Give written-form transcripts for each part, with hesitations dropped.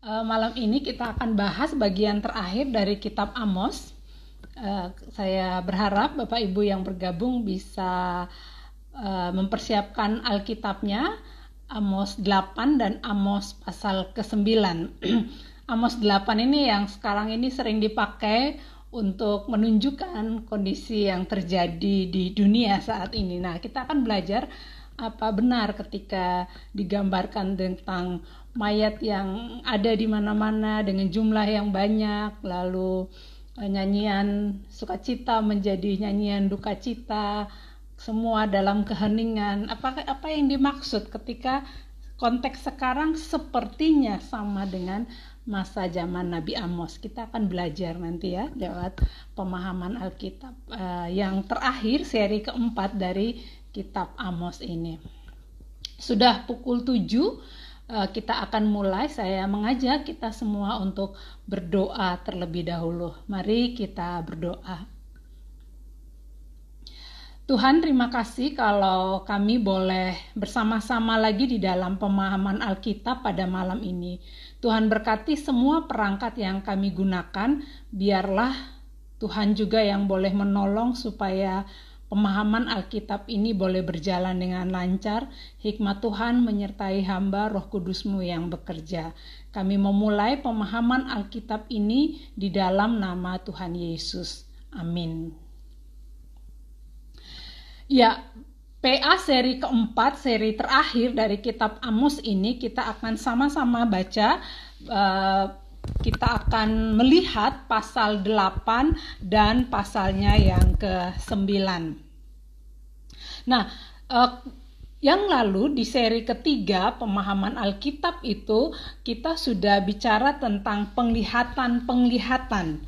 Malam ini kita akan bahas bagian terakhir dari kitab Amos. Saya berharap Bapak Ibu yang bergabung bisa mempersiapkan Alkitabnya, Amos 8 dan Amos pasal ke-9. Amos 8 ini yang sekarang ini sering dipakai untuk menunjukkan kondisi yang terjadi di dunia saat ini. Nah, kita akan belajar apa benar ketika digambarkan tentang mayat yang ada di mana-mana dengan jumlah yang banyak, lalu nyanyian sukacita menjadi nyanyian duka cita, semua dalam keheningan. Apa yang dimaksud ketika konteks sekarang sepertinya sama dengan masa zaman Nabi Amos. Kita akan belajar nanti ya lewat pemahaman Alkitab yang terakhir, seri keempat dari kitab Amos ini. Sudah pukul 7 kita akan mulai. Saya mengajak kita semua untuk berdoa terlebih dahulu. Mari kita berdoa. Tuhan, terima kasih kalau kami boleh bersama-sama lagi di dalam pemahaman Alkitab pada malam ini. Tuhan berkati semua perangkat yang kami gunakan, biarlah Tuhan juga yang boleh menolong supaya pemahaman Alkitab ini boleh berjalan dengan lancar. Hikmat Tuhan menyertai hamba, Roh Kudus-Mu yang bekerja. Kami memulai pemahaman Alkitab ini di dalam nama Tuhan Yesus. Amin. Ya, PA seri keempat, seri terakhir dari kitab Amos ini kita akan sama-sama baca. Kita akan melihat pasal 8 dan pasalnya yang ke-9. Nah, yang lalu di seri ketiga pemahaman Alkitab itu kita sudah bicara tentang penglihatan.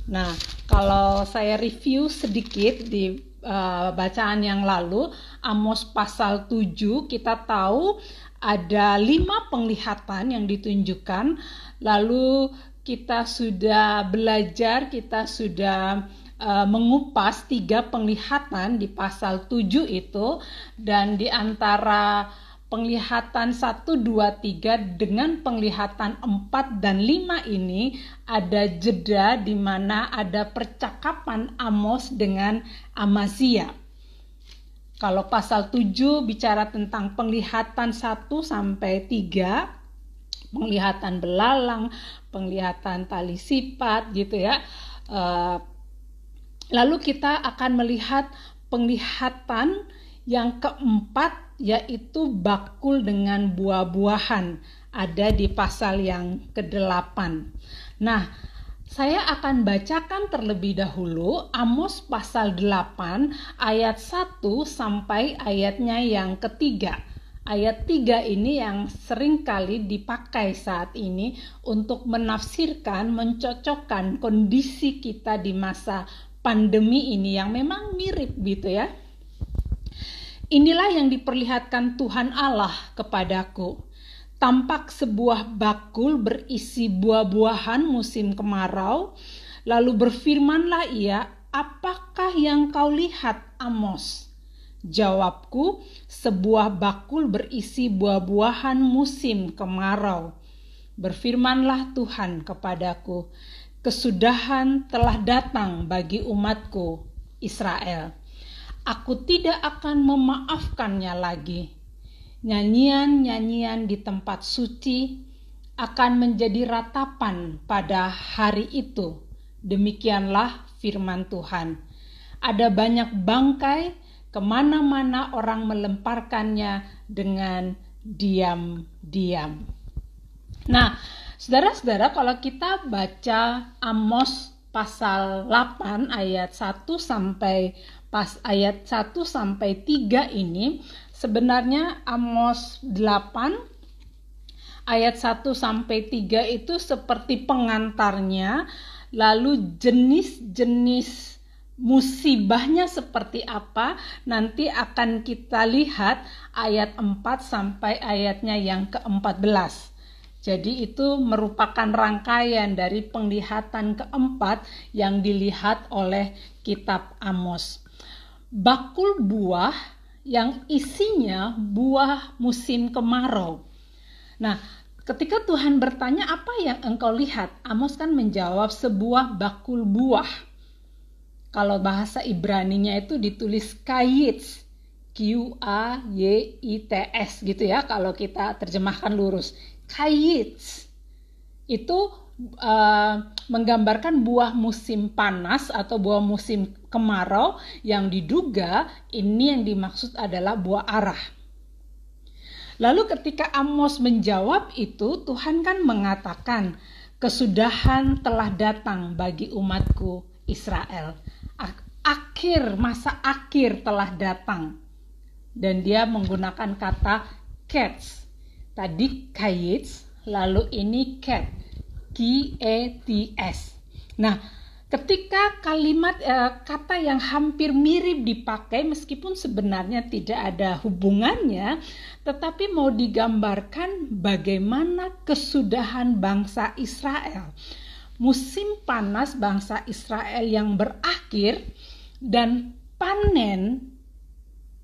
Nah, kalau saya review sedikit di bacaan yang lalu, Amos pasal 7 kita tahu ada 5 penglihatan yang ditunjukkan. Lalu kita sudah belajar, kita sudah mengupas 3 penglihatan di pasal 7 itu, dan di antara penglihatan 1, 2, 3 dengan penglihatan 4 dan 5 ini ada jeda di mana ada percakapan Amos dengan Amazia. Kalau pasal 7 bicara tentang penglihatan 1 sampai 3, penglihatan belalang, penglihatan tali sifat gitu ya. Lalu kita akan melihat penglihatan yang keempat, yaitu bakul dengan buah-buahan, ada di pasal yang ke-8. Nah, saya akan bacakan terlebih dahulu Amos pasal 8 ayat 1 sampai ayatnya yang ketiga. Ayat 3 ini yang seringkali dipakai saat ini untuk menafsirkan, mencocokkan kondisi kita di masa pandemi ini yang memang mirip gitu ya. Inilah yang diperlihatkan Tuhan Allah kepadaku. Tampak sebuah bakul berisi buah-buahan musim kemarau. Lalu berfirmanlah ia, apakah yang kau lihat, Amos? Jawabku, sebuah bakul berisi buah-buahan musim kemarau. Berfirmanlah Tuhan kepadaku, kesudahan telah datang bagi umatku Israel. Aku tidak akan memaafkannya lagi. Nyanyian-nyanyian di tempat suci akan menjadi ratapan pada hari itu. Demikianlah firman Tuhan. Ada banyak bangkai, kemana-mana orang melemparkannya dengan diam-diam. Nah, saudara-saudara, kalau kita baca Amos pasal 8 ayat 1 sampai ayat 1 sampai 3 ini, sebenarnya Amos 8 ayat 1 sampai 3 itu seperti pengantarnya, lalu jenis-jenis musibahnya seperti apa nanti akan kita lihat ayat 4 sampai ayatnya yang ke-14. Jadi itu merupakan rangkaian dari penglihatan keempat yang dilihat oleh kitab Amos. Bakul buah yang isinya buah musim kemarau. Nah, Ketika Tuhan bertanya, apa yang engkau lihat? Amos kan menjawab, sebuah bakul buah. Kalau bahasa Ibraninya itu ditulis kayits, Q-A-Y-I-T-S gitu ya, kalau kita terjemahkan lurus. Kayits itu menggambarkan buah musim panas atau buah musim kemarau, yang diduga ini yang dimaksud adalah buah arah. Lalu ketika Amos menjawab itu, Tuhan kan mengatakan, kesudahan telah datang bagi umatku Israel. Masa akhir telah datang. Dan dia menggunakan kata kets. Tadi kayits, lalu ini ket, K-E-T-S. Nah, ketika kata yang hampir mirip dipakai, meskipun sebenarnya tidak ada hubungannya, tetapi mau digambarkan bagaimana kesudahan bangsa Israel. Musim panas bangsa Israel yang berakhir, dan panen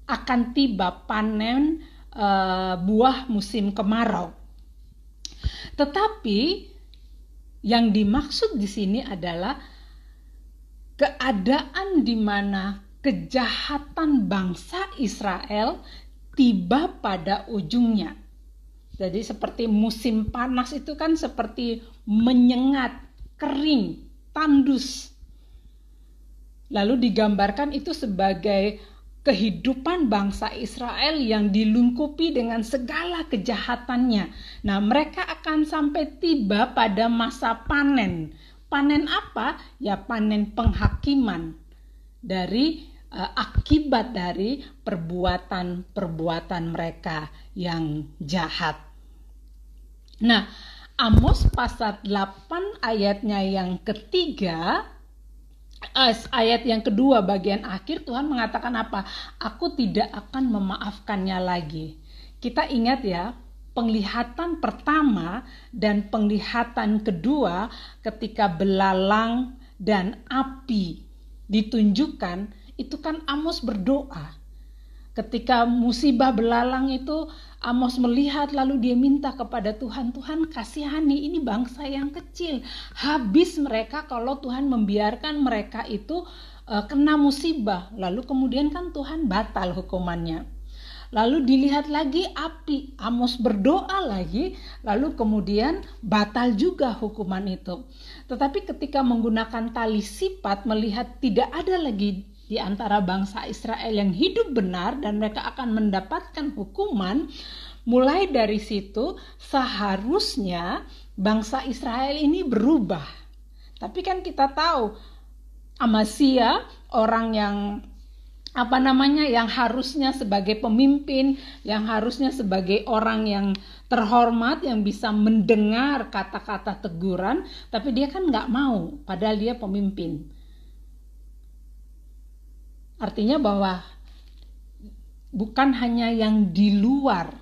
akan tiba, panen buah musim kemarau. Tetapi yang dimaksud di sini adalah keadaan di mana kejahatan bangsa Israel tiba pada ujungnya. Jadi seperti musim panas itu kan seperti menyengat, kering, tandus. Lalu digambarkan itu sebagai kehidupan bangsa Israel yang dilingkupi dengan segala kejahatannya. Nah, mereka akan sampai tiba pada masa panen. Panen apa? Ya panen penghakiman dari akibat dari perbuatan-perbuatan mereka yang jahat. Nah, Amos pasal 8 ayatnya yang ketiga, ayat yang kedua bagian akhir, Tuhan mengatakan apa? Aku tidak akan memaafkannya lagi. Kita ingat ya, penglihatan pertama dan penglihatan kedua ketika belalang dan api ditunjukkan, itu kan Amos berdoa. Ketika musibah belalang itu, Amos melihat lalu dia minta kepada Tuhan, Tuhan kasihani ini bangsa yang kecil. Habis mereka kalau Tuhan membiarkan mereka itu kena musibah. Lalu kemudian kan Tuhan batal hukumannya. Lalu dilihat lagi api, Amos berdoa lagi, lalu kemudian batal juga hukuman itu. Tetapi ketika menggunakan tali sifat, melihat tidak ada lagi di antara bangsa Israel yang hidup benar dan mereka akan mendapatkan hukuman, mulai dari situ seharusnya bangsa Israel ini berubah. Tapi kan kita tahu Amazia, orang yang yang harusnya sebagai pemimpin, yang harusnya sebagai orang yang terhormat, yang bisa mendengar kata-kata teguran, tapi dia kan nggak mau, padahal dia pemimpin. Artinya bahwa bukan hanya yang di luar,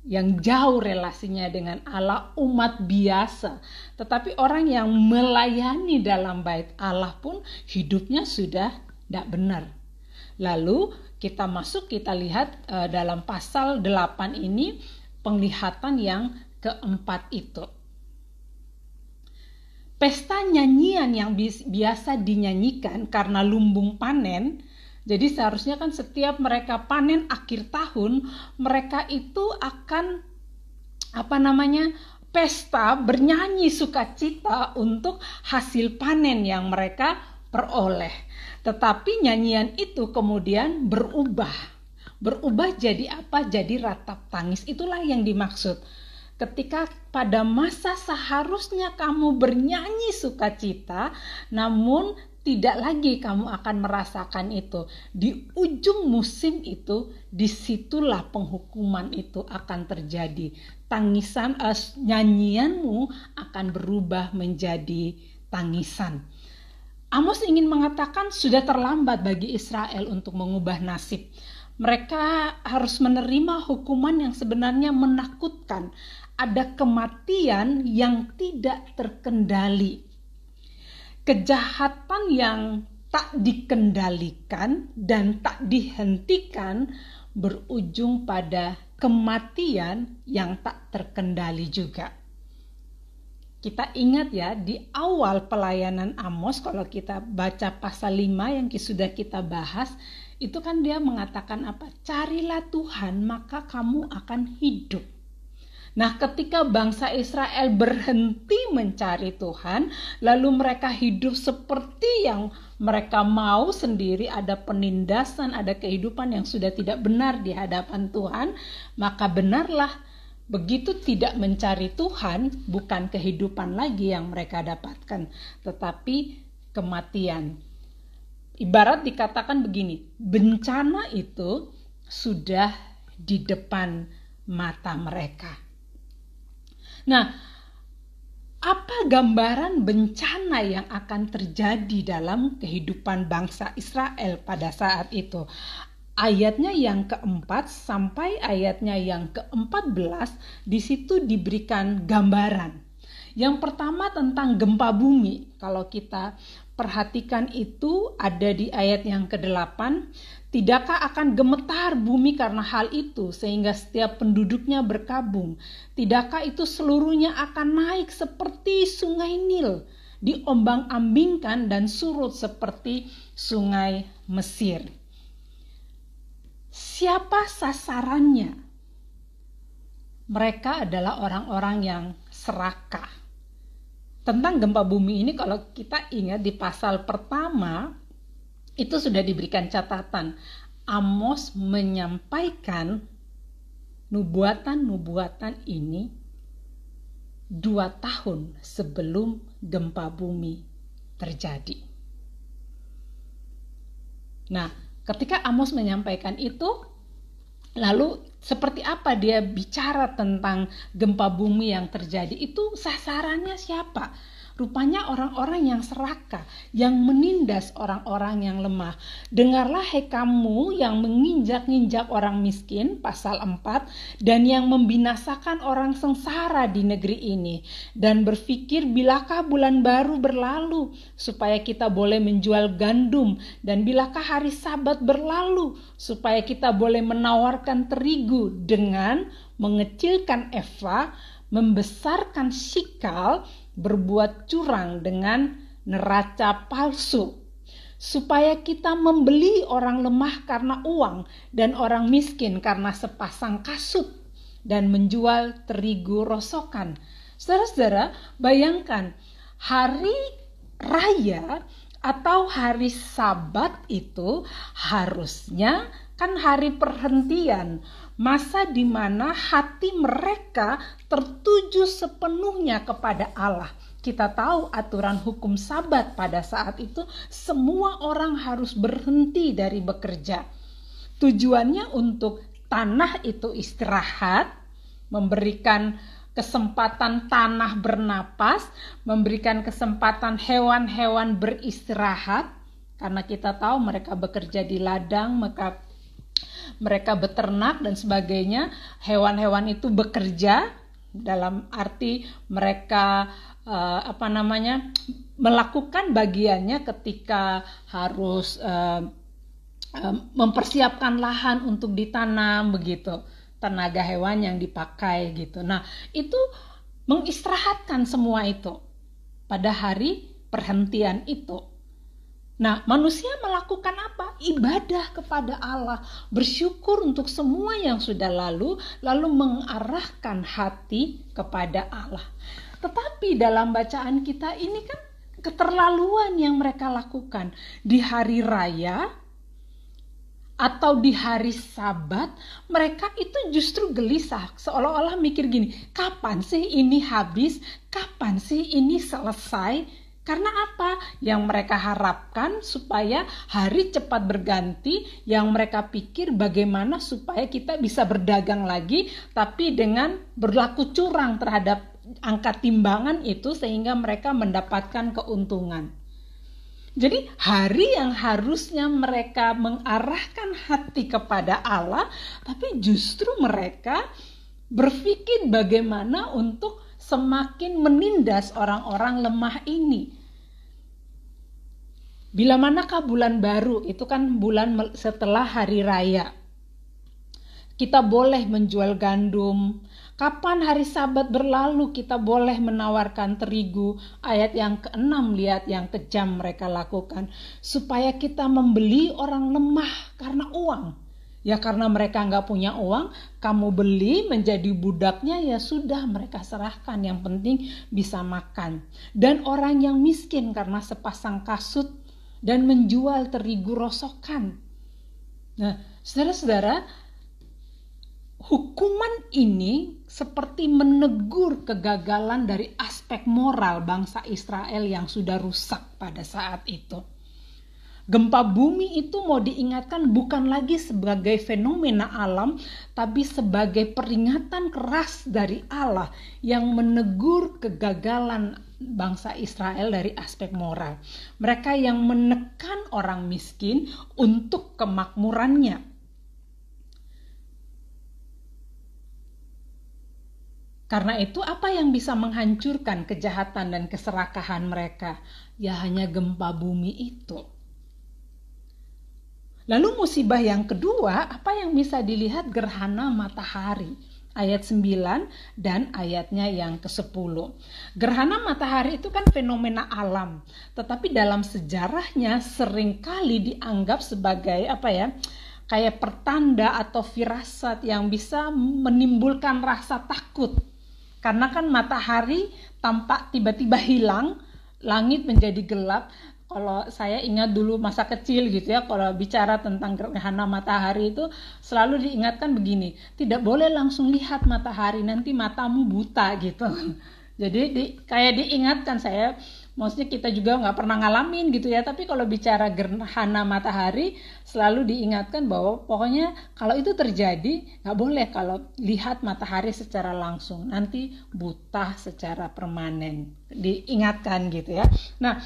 yang jauh relasinya dengan Allah, umat biasa, tetapi orang yang melayani dalam bait Allah pun hidupnya sudah tidak benar. Lalu kita lihat dalam pasal 8 ini penglihatan yang keempat itu. Pesta nyanyian yang biasa dinyanyikan karena lumbung panen. Jadi seharusnya kan setiap mereka panen akhir tahun, mereka itu akan pesta, bernyanyi sukacita untuk hasil panen yang mereka peroleh. Tetapi nyanyian itu kemudian berubah jadi apa? Jadi ratap tangis. Itulah yang dimaksud. Ketika pada masa seharusnya kamu bernyanyi sukacita, namun tidak lagi kamu akan merasakan itu. Di ujung musim itu, disitulah penghukuman itu akan terjadi. Tangisan, nyanyianmu akan berubah menjadi tangisan. Amos ingin mengatakan sudah terlambat bagi Israel untuk mengubah nasib. Mereka harus menerima hukuman yang sebenarnya menakutkan. Ada kematian yang tidak terkendali. Kejahatan yang tak dikendalikan dan tak dihentikan berujung pada kematian yang tak terkendali juga. Kita ingat ya, di awal pelayanan Amos, kalau kita baca pasal 5 yang sudah kita bahas, itu kan dia mengatakan apa? Carilah Tuhan, maka kamu akan hidup. Nah, ketika bangsa Israel berhenti mencari Tuhan, lalu mereka hidup seperti yang mereka mau sendiri, ada penindasan, ada kehidupan yang sudah tidak benar di hadapan Tuhan, maka benarlah begitu tidak mencari Tuhan, bukan kehidupan lagi yang mereka dapatkan, tetapi kematian. Ibarat dikatakan begini, bencana itu sudah di depan mata mereka. Nah, apa gambaran bencana yang akan terjadi dalam kehidupan bangsa Israel pada saat itu? Ayatnya yang keempat sampai ayatnya yang ke-14, di situ diberikan gambaran. Yang pertama tentang gempa bumi. Kalau kita perhatikan itu ada di ayat yang ke-8. Tidakkah akan gemetar bumi karena hal itu sehingga setiap penduduknya berkabung? Tidakkah itu seluruhnya akan naik seperti sungai Nil, diombang-ambingkan dan surut seperti sungai Mesir? Siapa sasarannya? Mereka adalah orang-orang yang serakah. Tentang gempa bumi ini kalau kita ingat di pasal pertama, itu sudah diberikan catatan. Amos menyampaikan nubuatan-nubuatan ini 2 tahun sebelum gempa bumi terjadi. Nah, ketika Amos menyampaikan itu, lalu seperti apa dia bicara tentang gempa bumi yang terjadi? Itu sasarannya siapa? Rupanya orang-orang yang serakah, yang menindas orang-orang yang lemah. Dengarlah hai kamu yang menginjak-injak orang miskin, pasal 4, dan yang membinasakan orang sengsara di negeri ini. Dan berpikir bilakah bulan baru berlalu, supaya kita boleh menjual gandum, dan bilakah hari Sabat berlalu, supaya kita boleh menawarkan terigu dengan mengecilkan eva, membesarkan sikal, berbuat curang dengan neraca palsu, supaya kita membeli orang lemah karena uang dan orang miskin karena sepasang kasut, dan menjual terigu rosokan. Saudara-saudara, bayangkan hari raya atau hari Sabat itu harusnya kan hari perhentian, masa di mana hati mereka tertuju sepenuhnya kepada Allah. Kita tahu aturan hukum Sabat pada saat itu, semua orang harus berhenti dari bekerja. Tujuannya untuk tanah itu istirahat, memberikan kesempatan tanah bernapas, memberikan kesempatan hewan-hewan beristirahat, karena kita tahu mereka bekerja di ladang, maka mereka beternak dan sebagainya. Hewan-hewan itu bekerja dalam arti mereka melakukan bagiannya ketika harus mempersiapkan lahan untuk ditanam, begitu. Tenaga hewan yang dipakai gitu. Nah, itu mengistirahatkan semua itu pada hari perhentian itu. Nah, manusia melakukan apa? Ibadah kepada Allah, bersyukur untuk semua yang sudah lalu mengarahkan hati kepada Allah. Tetapi dalam bacaan kita ini kan keterlaluan yang mereka lakukan. Di hari raya atau di hari Sabat, mereka itu justru gelisah, seolah-olah mikir gini, kapan sih ini habis? Kapan sih ini selesai? Karena apa? Yang mereka harapkan supaya hari cepat berganti, yang mereka pikir bagaimana supaya kita bisa berdagang lagi, tapi dengan berlaku curang terhadap angka timbangan itu sehingga mereka mendapatkan keuntungan. Jadi hari yang harusnya mereka mengarahkan hati kepada Allah, tapi justru mereka berpikir bagaimana untuk semakin menindas orang-orang lemah ini. Bila manakah bulan baru? Itu kan bulan setelah hari raya. kita boleh menjual gandum. Kapan hari Sabat berlalu kita boleh menawarkan terigu. Ayat yang ke-6, lihat yang kejam mereka lakukan. Supaya kita membeli orang lemah karena uang. Ya karena mereka nggak punya uang, kamu beli menjadi budaknya, ya sudah mereka serahkan. Yang penting bisa makan. Dan orang yang miskin karena sepasang kasut dan menjual terigu rosokan. Nah, saudara-saudara, hukuman ini seperti menegur kegagalan dari aspek moral bangsa Israel yang sudah rusak pada saat itu. Gempa bumi itu mau diingatkan bukan lagi sebagai fenomena alam, tapi sebagai peringatan keras dari Allah yang menegur kegagalan bangsa Israel dari aspek moral. Mereka yang menekan orang miskin untuk kemakmurannya. Karena itu apa yang bisa menghancurkan kejahatan dan keserakahan mereka? Ya hanya gempa bumi itu. Lalu musibah yang kedua, apa yang bisa dilihat? Gerhana matahari. Ayat 9 dan ayatnya yang ke-10. Gerhana matahari itu kan fenomena alam. Tetapi dalam sejarahnya seringkali dianggap sebagai kayak pertanda atau firasat yang bisa menimbulkan rasa takut. Karena kan matahari tampak tiba-tiba hilang, langit menjadi gelap. Kalau saya ingat dulu masa kecil gitu ya, kalau bicara tentang gerhana matahari itu selalu diingatkan begini, tidak boleh langsung lihat matahari, nanti matamu buta gitu. Jadi kayak diingatkan saya, maksudnya kita juga nggak pernah ngalamin gitu ya, tapi kalau bicara gerhana matahari selalu diingatkan bahwa pokoknya kalau itu terjadi nggak boleh kalau lihat matahari secara langsung, nanti buta secara permanen, diingatkan gitu ya. Nah,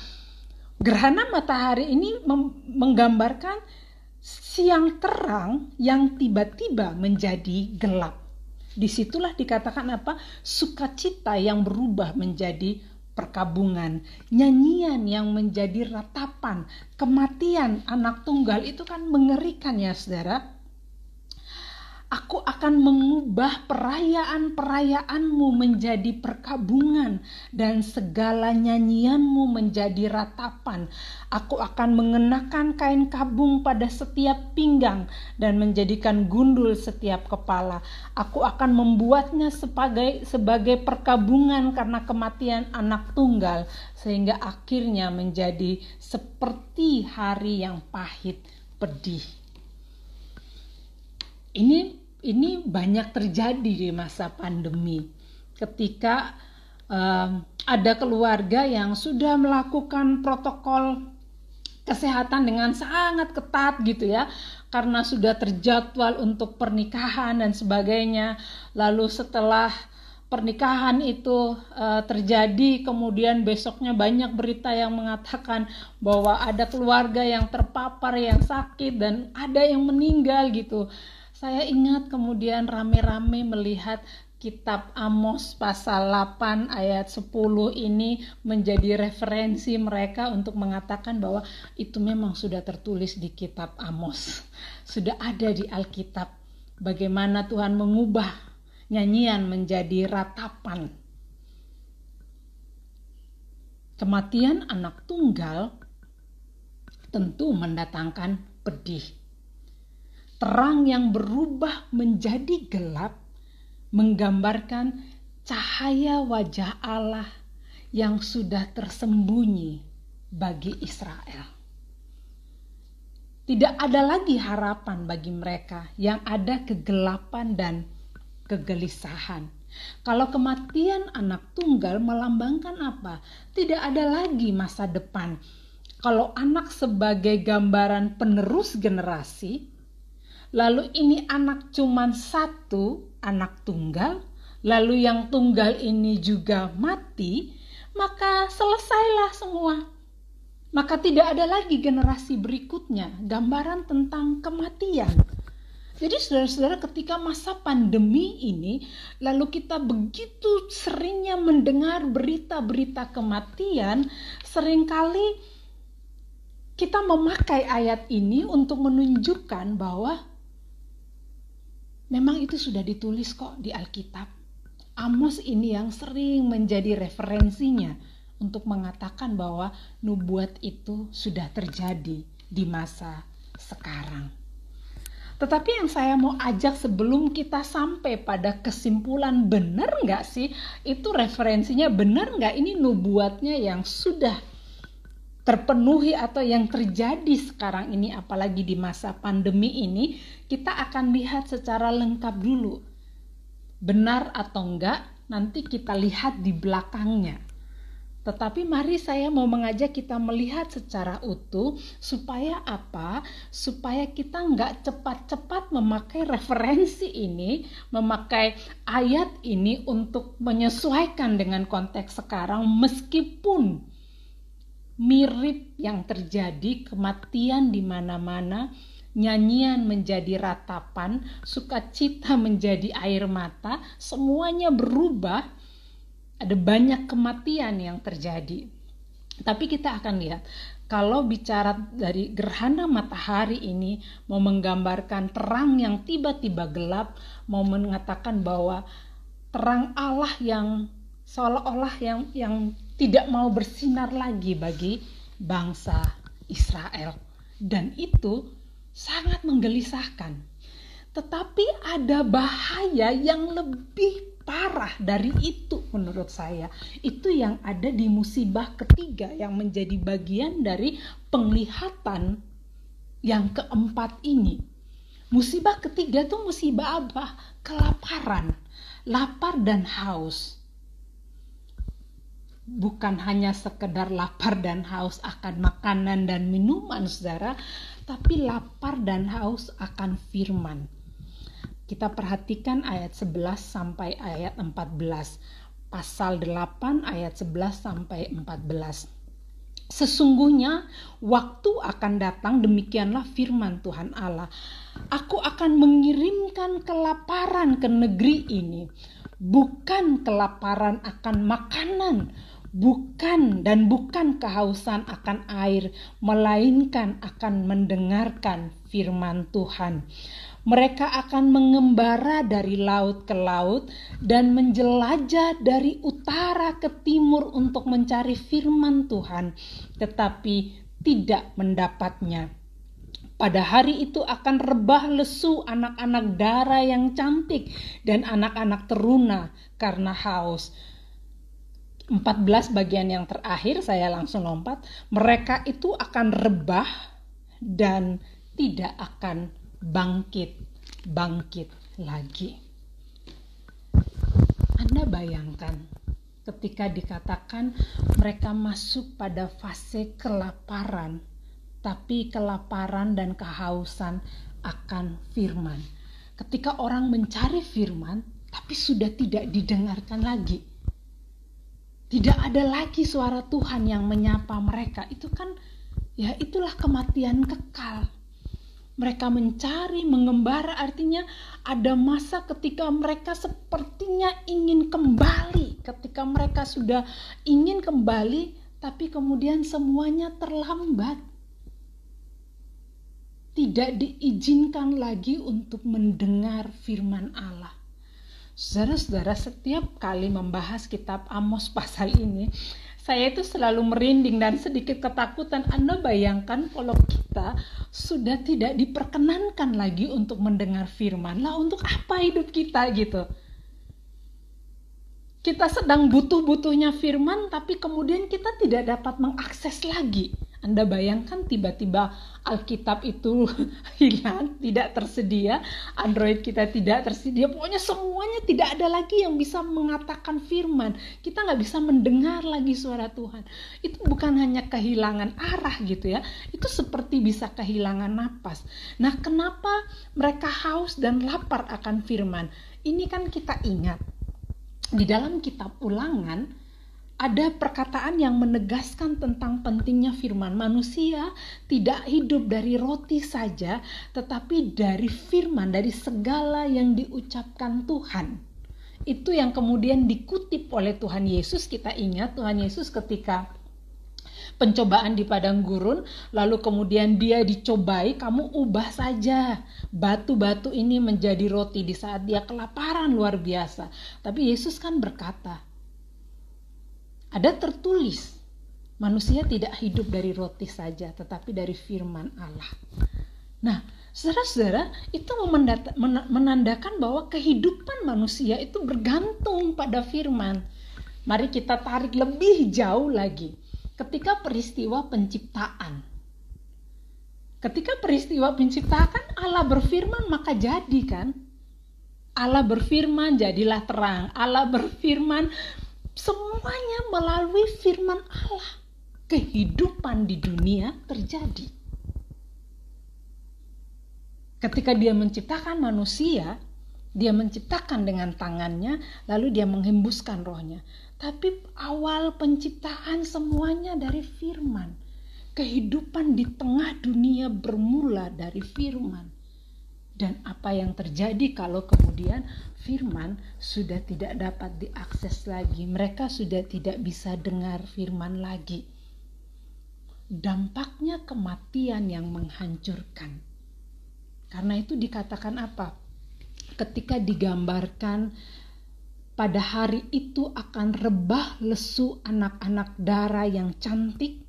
gerhana matahari ini menggambarkan siang terang yang tiba-tiba menjadi gelap. Disitulah dikatakan sukacita yang berubah menjadi perkabungan, nyanyian yang menjadi ratapan, kematian anak tunggal itu kan mengerikan ya saudara. Aku akan mengubah perayaan-perayaanmu menjadi perkabungan dan segala nyanyianmu menjadi ratapan. Aku akan mengenakan kain kabung pada setiap pinggang dan menjadikan gundul setiap kepala. Aku akan membuatnya sebagai perkabungan karena kematian anak tunggal, sehingga akhirnya menjadi seperti hari yang pahit pedih. Ini banyak terjadi di masa pandemi ketika ada keluarga yang sudah melakukan protokol kesehatan dengan sangat ketat gitu ya, karena sudah terjadwal untuk pernikahan dan sebagainya. Lalu setelah pernikahan itu terjadi, kemudian besoknya banyak berita yang mengatakan bahwa ada keluarga yang terpapar, yang sakit, dan ada yang meninggal gitu. Saya ingat kemudian rame-rame melihat kitab Amos pasal 8 ayat 10 ini menjadi referensi mereka untuk mengatakan bahwa itu memang sudah tertulis di kitab Amos. Sudah ada di Alkitab bagaimana Tuhan mengubah nyanyian menjadi ratapan. Kematian anak tunggal tentu mendatangkan pedih. Terang yang berubah menjadi gelap menggambarkan cahaya wajah Allah yang sudah tersembunyi bagi Israel. Tidak ada lagi harapan bagi mereka, yang ada kegelapan dan kegelisahan. Kalau kematian anak tunggal melambangkan apa? Tidak ada lagi masa depan. Kalau anak sebagai gambaran penerus generasi, lalu ini anak cuman satu, anak tunggal, lalu yang tunggal ini juga mati, maka selesailah semua. Maka tidak ada lagi generasi berikutnya, gambaran tentang kematian. Jadi saudara-saudara, ketika masa pandemi ini, lalu kita begitu seringnya mendengar berita-berita kematian, seringkali kita memakai ayat ini untuk menunjukkan bahwa Memang itu sudah ditulis kok di Alkitab. Amos ini yang sering menjadi referensinya untuk mengatakan bahwa nubuat itu sudah terjadi di masa sekarang. Tetapi yang saya mau ajak sebelum kita sampai pada kesimpulan, benar nggak sih itu referensinya, benar nggak ini nubuatnya yang sudah terpenuhi atau yang terjadi sekarang ini, apalagi di masa pandemi ini, kita akan lihat secara lengkap dulu. Benar atau enggak, nanti kita lihat di belakangnya. Tetapi mari saya mau mengajak kita melihat secara utuh, supaya apa? Supaya kita enggak cepat-cepat memakai referensi ini, memakai ayat ini untuk menyesuaikan dengan konteks sekarang, meskipun mirip yang terjadi, kematian di mana-mana, nyanyian menjadi ratapan, sukacita menjadi air mata, semuanya berubah. Ada banyak kematian yang terjadi. Tapi kita akan lihat, kalau bicara dari gerhana matahari ini mau menggambarkan terang yang tiba-tiba gelap, mau mengatakan bahwa terang Allah yang seolah-olah yang tidak mau bersinar lagi bagi bangsa Israel. Dan itu sangat menggelisahkan. Tetapi ada bahaya yang lebih parah dari itu menurut saya. Itu yang ada di musibah ketiga yang menjadi bagian dari penglihatan yang keempat ini. Musibah ketiga itu musibah apa? Kelaparan, lapar dan haus. Bukan hanya sekedar lapar dan haus akan makanan dan minuman, saudara, tapi lapar dan haus akan firman. Kita perhatikan ayat 11 sampai ayat 14. Pasal 8 ayat 11 sampai 14. Sesungguhnya waktu akan datang, demikianlah firman Tuhan Allah. Aku akan mengirimkan kelaparan ke negeri ini. Bukan kelaparan akan makanan, bukan kehausan akan air, melainkan akan mendengarkan firman Tuhan. Mereka akan mengembara dari laut ke laut dan menjelajah dari utara ke timur untuk mencari firman Tuhan, tetapi tidak mendapatnya. Pada hari itu akan rebah lesu anak-anak dara yang cantik dan anak-anak teruna karena haus. 14 bagian yang terakhir saya langsung lompat. Mereka itu akan rebah dan tidak akan bangkit lagi. Anda bayangkan ketika dikatakan mereka masuk pada fase kelaparan, tapi kelaparan dan kehausan akan firman. Ketika orang mencari firman, tapi sudah tidak didengarkan lagi. Tidak ada lagi suara Tuhan yang menyapa mereka. Itu kan, ya itulah kematian kekal. Mereka mencari, mengembara, artinya ada masa ketika mereka sepertinya ingin kembali. Ketika mereka sudah ingin kembali, tapi kemudian semuanya terlambat. Tidak diizinkan lagi untuk mendengar firman Allah. Saudara-saudara, setiap kali membahas kitab Amos pasal ini, saya itu selalu merinding dan sedikit ketakutan. Anda bayangkan kalau kita sudah tidak diperkenankan lagi untuk mendengar firman. Lah untuk apa hidup kita gitu? Kita sedang butuh-butuhnya firman, tapi kemudian kita tidak dapat mengakses lagi. Anda bayangkan tiba-tiba Alkitab itu hilang, tidak tersedia, Android kita tidak tersedia, pokoknya semuanya tidak ada lagi yang bisa mengatakan firman. Kita nggak bisa mendengar lagi suara Tuhan. Itu bukan hanya kehilangan arah gitu ya, itu seperti bisa kehilangan napas. Nah, kenapa mereka haus dan lapar akan firman? Ini kan kita ingat, di dalam kitab Ulangan, ada perkataan yang menegaskan tentang pentingnya firman. Manusia tidak hidup dari roti saja, tetapi dari firman, dari segala yang diucapkan Tuhan. Itu yang kemudian dikutip oleh Tuhan Yesus. Kita ingat Tuhan Yesus ketika pencobaan di padang gurun, lalu kemudian dia dicobai, kamu ubah saja batu-batu ini menjadi roti di saat dia kelaparan luar biasa. Tapi Yesus kan berkata, ada tertulis, manusia tidak hidup dari roti saja, tetapi dari firman Allah. Nah, saudara-saudara, itu menandakan bahwa kehidupan manusia itu bergantung pada firman. Mari kita tarik lebih jauh lagi. Ketika peristiwa penciptaan. Ketika peristiwa penciptaan, Allah berfirman maka jadi kan. Allah berfirman jadilah terang. Allah berfirman semuanya melalui firman Allah. Kehidupan di dunia terjadi. Ketika dia menciptakan manusia, dia menciptakan dengan tangannya, lalu dia menghembuskan rohnya. Tapi awal penciptaan semuanya dari firman. Kehidupan di tengah dunia bermula dari firman. Dan apa yang terjadi kalau kemudian firman sudah tidak dapat diakses lagi. Mereka sudah tidak bisa dengar firman lagi. Dampaknya kematian yang menghancurkan. Karena itu dikatakan apa? Ketika digambarkan pada hari itu akan rebah lesu anak-anak dara yang cantik,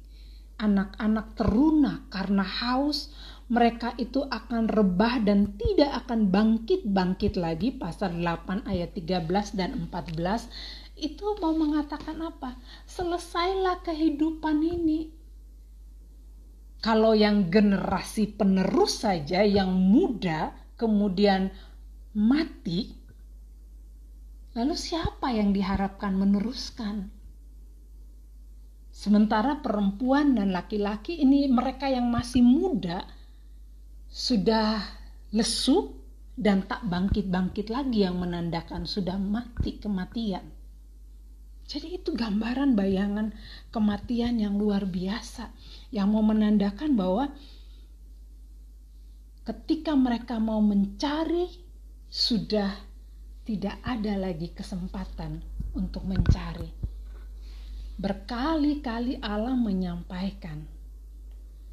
anak-anak teruna karena haus, mereka itu akan rebah dan tidak akan bangkit-bangkit lagi. Pasal 8 ayat 13 dan 14 itu mau mengatakan apa? Selesailah kehidupan ini. Kalau yang generasi penerus saja yang muda kemudian mati, lalu siapa yang diharapkan meneruskan? Sementara perempuan dan laki-laki ini, mereka yang masih muda sudah lesu dan tak bangkit-bangkit lagi, yang menandakan sudah mati kematian. Jadi itu gambaran bayangan kematian yang luar biasa, yang mau menandakan bahwa ketika mereka mau mencari, sudah tidak ada lagi kesempatan untuk mencari. Berkali-kali Allah menyampaikan,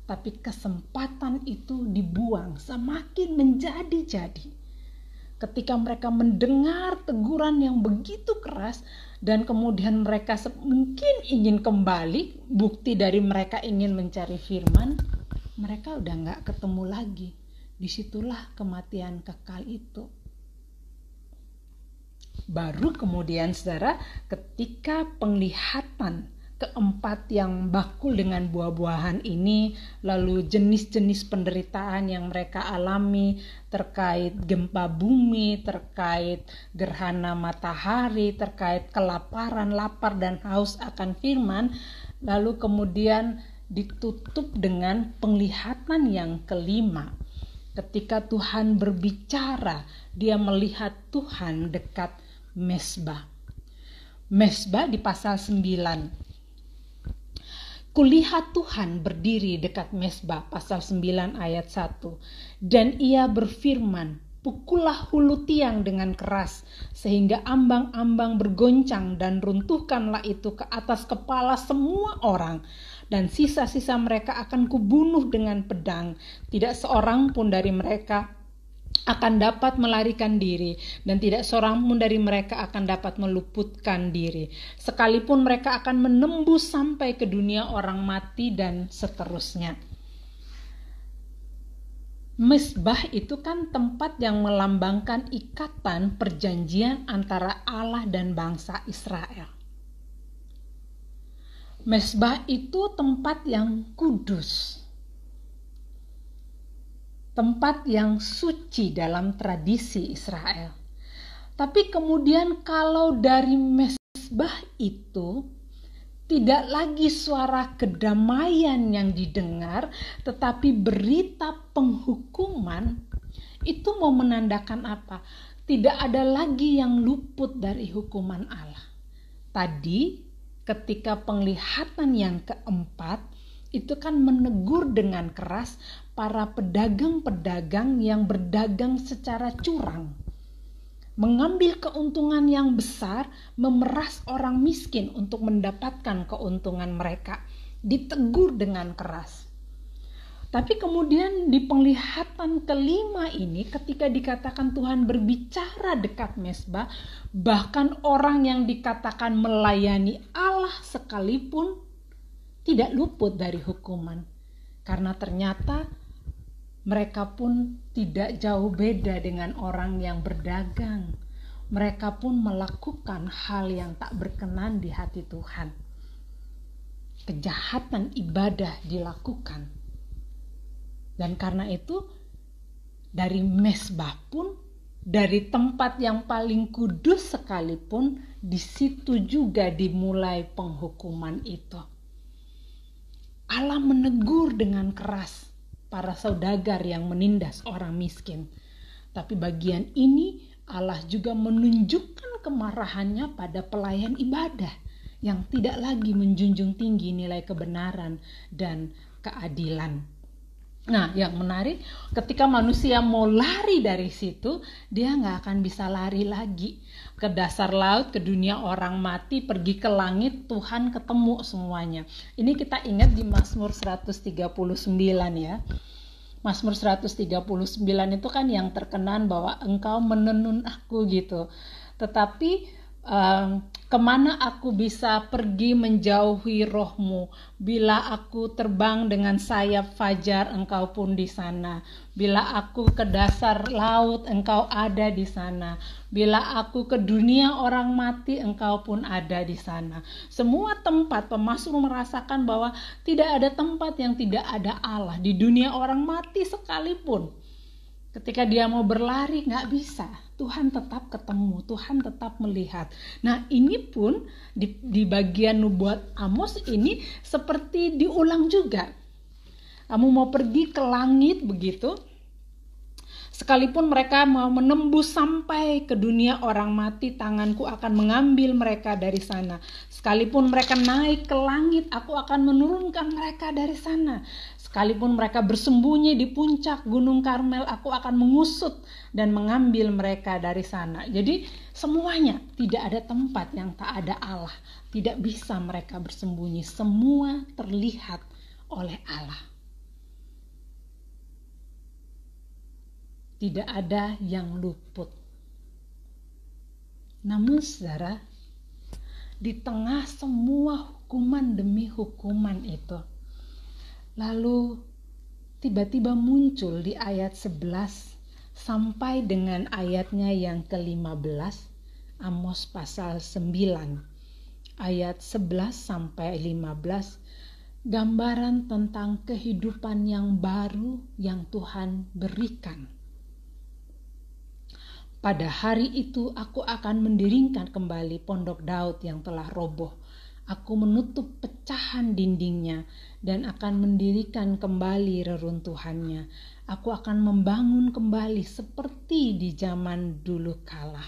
tapi kesempatan itu dibuang semakin menjadi-jadi. Ketika mereka mendengar teguran yang begitu keras dan kemudian mereka mungkin ingin kembali, bukti dari mereka ingin mencari firman, mereka udah gak ketemu lagi. Disitulah kematian kekal itu. Baru kemudian saudara, ketika penglihatan keempat yang bakul dengan buah-buahan ini, lalu jenis-jenis penderitaan yang mereka alami terkait gempa bumi, terkait gerhana matahari, terkait kelaparan, lapar dan haus akan firman, lalu kemudian ditutup dengan penglihatan yang kelima. Ketika Tuhan berbicara, dia melihat Tuhan dekat mezbah. Mezbah di pasal 9. Kulihat Tuhan berdiri dekat mezbah, pasal 9 ayat 1. Dan ia berfirman, pukullah hulu tiang dengan keras, sehingga ambang-ambang bergoncang, dan runtuhkanlah itu ke atas kepala semua orang. Dan sisa-sisa mereka akan kubunuh dengan pedang. Tidak seorang pun dari mereka akan dapat melarikan diri, dan tidak seorang pun dari mereka akan dapat meluputkan diri. Sekalipun mereka akan menembus sampai ke dunia orang mati dan seterusnya. Mezbah itu kan tempat yang melambangkan ikatan perjanjian antara Allah dan bangsa Israel. Mezbah itu tempat yang kudus, tempat yang suci dalam tradisi Israel. Tapi kemudian kalau dari mezbah itu tidak lagi suara kedamaian yang didengar, tetapi berita penghukuman, itu mau menandakan apa? Tidak ada lagi yang luput dari hukuman Allah. Tadi ketika penglihatan yang keempat, itu kan menegur dengan keras para pedagang-pedagang yang berdagang secara curang, mengambil keuntungan yang besar, memeras orang miskin untuk mendapatkan keuntungan mereka. ditegur dengan keras. Tapi kemudian di penglihatan kelima ini, ketika dikatakan Tuhan berbicara dekat mezbah, bahkan orang yang dikatakan melayani Allah sekalipun tidak luput dari hukuman. Karena ternyata mereka pun tidak jauh beda dengan orang yang berdagang. Mereka pun melakukan hal yang tak berkenan di hati Tuhan. Kejahatan ibadah dilakukan. Dan karena itu, dari mezbah pun, dari tempat yang paling kudus sekalipun, di situ juga dimulai penghukuman itu. Allah menegur dengan keras para saudagar yang menindas orang miskin. Tapi bagian ini Allah juga menunjukkan kemarahannya pada pelayan ibadah yang tidak lagi menjunjung tinggi nilai kebenaran dan keadilan. Nah, yang menarik, ketika manusia mau lari dari situ, dia nggak akan bisa lari lagi ke dasar laut, ke dunia orang mati, pergi ke langit, Tuhan ketemu semuanya. Ini kita ingat di Mazmur 139 ya. Mazmur 139 itu kan yang terkenan bahwa engkau menenun aku gitu. Tetapi kemana aku bisa pergi menjauhi rohmu? Bila aku terbang dengan sayap fajar, engkau pun di sana. Bila aku ke dasar laut, engkau ada di sana. Bila aku ke dunia orang mati, engkau pun ada di sana. Semua tempat pemazmur merasakan bahwa tidak ada tempat yang tidak ada Allah. Di dunia orang mati sekalipun, ketika dia mau berlari nggak bisa. Tuhan tetap ketemu, Tuhan tetap melihat. Nah, ini pun di bagian nubuat Amos ini seperti diulang juga. Kamu mau pergi ke langit begitu, sekalipun mereka mau menembus sampai ke dunia orang mati, tanganku akan mengambil mereka dari sana. Sekalipun mereka naik ke langit, aku akan menurunkan mereka dari sana. Sekalipun mereka bersembunyi di puncak Gunung Karmel, aku akan mengusut dan mengambil mereka dari sana. Jadi semuanya, tidak ada tempat yang tak ada Allah. Tidak bisa mereka bersembunyi. Semua terlihat oleh Allah. Tidak ada yang luput. Namun saudara, di tengah semua hukuman demi hukuman itu, lalu tiba-tiba muncul di ayat 11 sampai dengan ayatnya yang ke-15, Amos pasal 9, ayat 11 sampai 15, gambaran tentang kehidupan yang baru yang Tuhan berikan. Pada hari itu aku akan mendirikan kembali pondok Daud yang telah roboh. Aku menutup pecahan dindingnya dan akan mendirikan kembali reruntuhannya. Aku akan membangun kembali seperti di zaman dulu kala.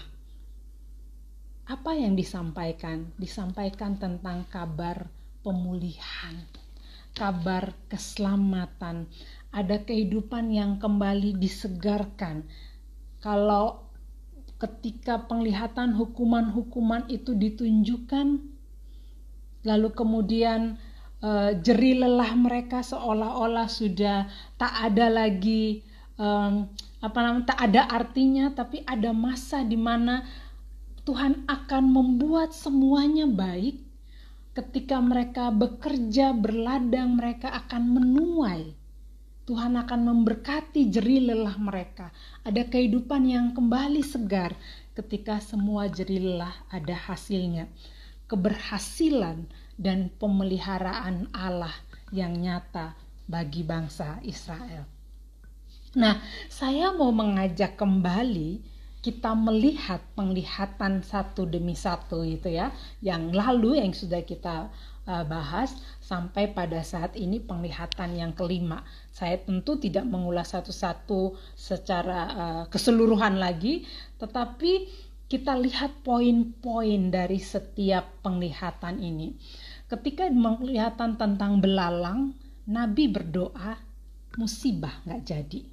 Apa yang disampaikan? Disampaikan tentang kabar pemulihan, kabar keselamatan. Ada kehidupan yang kembali disegarkan. Kalau ketika penglihatan hukuman-hukuman itu ditunjukkan, lalu kemudian jerih lelah mereka seolah-olah sudah tak ada lagi tak ada artinya, tapi ada masa di mana Tuhan akan membuat semuanya baik. Ketika mereka bekerja berladang, mereka akan menuai. Tuhan akan memberkati jerih lelah mereka. Ada kehidupan yang kembali segar ketika semua jerih lelah ada hasilnya. Keberhasilan dan pemeliharaan Allah yang nyata bagi bangsa Israel. Nah, saya mau mengajak kembali kita melihat penglihatan satu demi satu itu ya, yang lalu yang sudah kita bahas sampai pada saat ini penglihatan yang kelima. Saya tentu tidak mengulas satu-satu secara keseluruhan lagi, tetapi kita lihat poin-poin dari setiap penglihatan ini. Ketika penglihatan tentang belalang, Nabi berdoa, musibah gak jadi.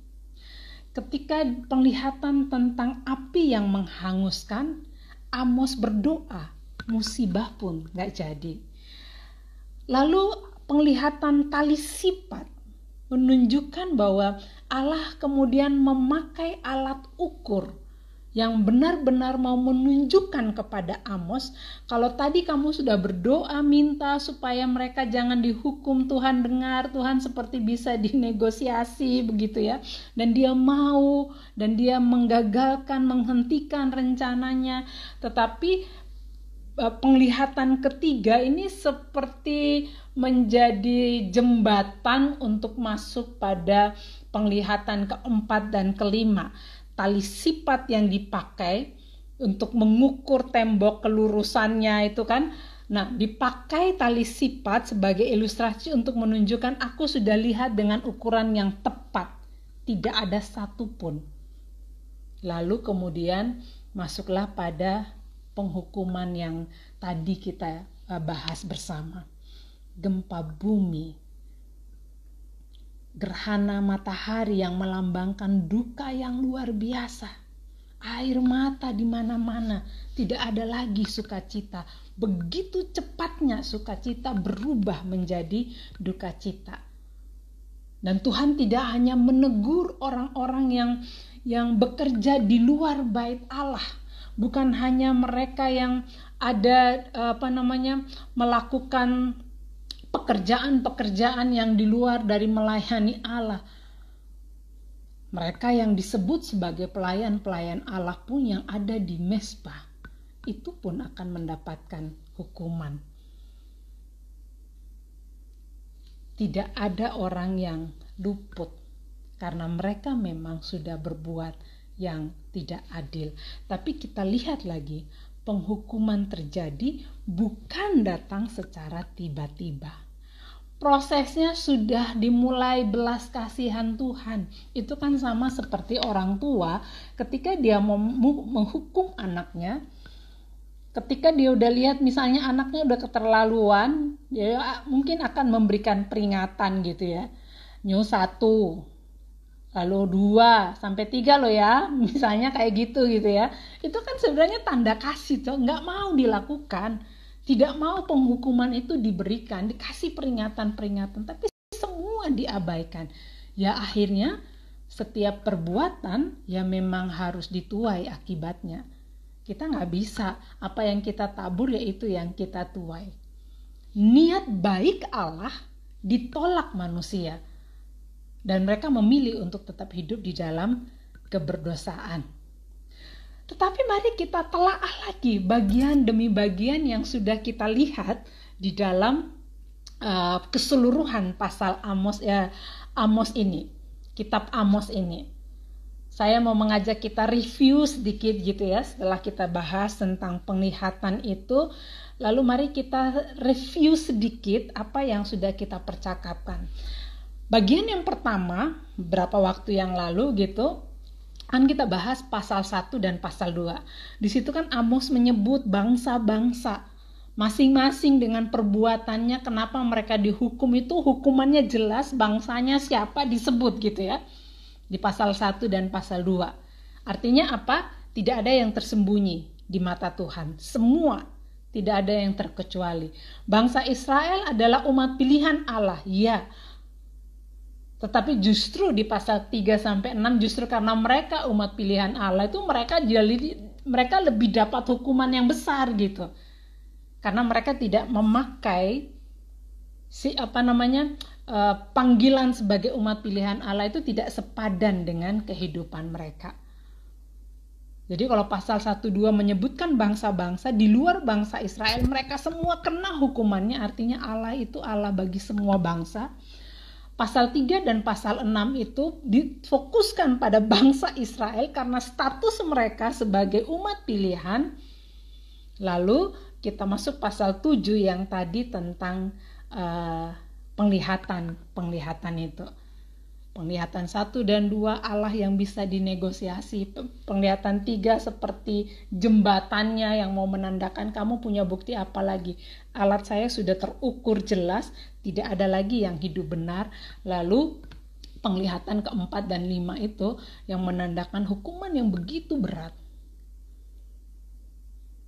Ketika penglihatan tentang api yang menghanguskan, Amos berdoa, musibah pun gak jadi. Lalu penglihatan tali sifat menunjukkan bahwa Allah kemudian memakai alat ukur yang benar-benar mau menunjukkan kepada Amos, kalau tadi kamu sudah berdoa minta supaya mereka jangan dihukum, Tuhan dengar, Tuhan seperti bisa dinegosiasi begitu ya, dan dia mau, dan dia menggagalkan, menghentikan rencananya, tetapi penglihatan ketiga ini seperti menjadi jembatan untuk masuk pada penglihatan keempat dan kelima. Tali sifat yang dipakai untuk mengukur tembok kelurusannya itu kan. Nah, dipakai tali sifat sebagai ilustrasi untuk menunjukkan aku sudah lihat dengan ukuran yang tepat. Tidak ada satupun. Lalu kemudian masuklah pada penghukuman yang tadi kita bahas bersama. Gempa bumi, gerhana matahari yang melambangkan duka yang luar biasa, air mata di mana-mana, tidak ada lagi sukacita. Begitu cepatnya sukacita berubah menjadi duka cita. Dan Tuhan tidak hanya menegur orang-orang yang bekerja di luar bait Allah, bukan hanya mereka yang ada melakukan pekerjaan-pekerjaan yang di luar dari melayani Allah. Mereka yang disebut sebagai pelayan-pelayan Allah pun yang ada di mezbah itu pun akan mendapatkan hukuman. Tidak ada orang yang luput karena mereka memang sudah berbuat yang tidak adil. Tapi kita lihat lagi, penghukuman terjadi bukan datang secara tiba-tiba. Prosesnya sudah dimulai belas kasihan Tuhan. Itu kan sama seperti orang tua ketika dia mau menghukum anaknya. Ketika dia udah lihat misalnya anaknya udah keterlaluan, dia mungkin akan memberikan peringatan gitu ya. 1, lalu 2 sampai 3 loh ya, misalnya kayak gitu ya. Itu kan sebenarnya tanda kasih tuh, nggak mau dilakukan, tidak mau penghukuman itu diberikan, dikasih peringatan-peringatan, tapi semua diabaikan. Ya akhirnya setiap perbuatan ya memang harus dituai akibatnya. Kita nggak bisa, apa yang kita tabur ya itu yang kita tuai. Niat baik Allah ditolak manusia. Dan mereka memilih untuk tetap hidup di dalam keberdosaan. Tetapi mari kita telaah lagi bagian demi bagian yang sudah kita lihat di dalam keseluruhan pasal Amos ini, kitab Amos ini. Saya mau mengajak kita review sedikit gitu ya, setelah kita bahas tentang penglihatan itu, lalu mari kita review sedikit apa yang sudah kita percakapkan. Bagian yang pertama, beberapa waktu yang lalu gitu, kan kita bahas pasal 1 dan pasal 2. Di situ kan Amos menyebut bangsa-bangsa, masing-masing dengan perbuatannya, kenapa mereka dihukum itu hukumannya jelas, bangsanya siapa disebut gitu ya. Di pasal 1 dan pasal 2. Artinya apa? Tidak ada yang tersembunyi di mata Tuhan. Semua, tidak ada yang terkecuali. Bangsa Israel adalah umat pilihan Allah, ya. Tetapi justru di pasal 3 sampai 6 justru karena mereka umat pilihan Allah itu mereka lebih dapat hukuman yang besar gitu. Karena mereka tidak memakai panggilan sebagai umat pilihan Allah itu tidak sepadan dengan kehidupan mereka. Jadi kalau pasal 1-2 menyebutkan bangsa-bangsa di luar bangsa Israel, mereka semua kena hukumannya, artinya Allah itu Allah bagi semua bangsa. Pasal 3 dan pasal 6 itu difokuskan pada bangsa Israel karena status mereka sebagai umat pilihan. Lalu kita masuk pasal 7 yang tadi tentang penglihatan itu. Penglihatan 1 dan 2 Allah yang bisa dinegosiasi. Penglihatan 3 seperti jembatannya yang mau menandakan kamu punya bukti apa lagi. Alat saya sudah terukur jelas, tidak ada lagi yang hidup benar. Lalu penglihatan keempat dan 5 itu yang menandakan hukuman yang begitu berat.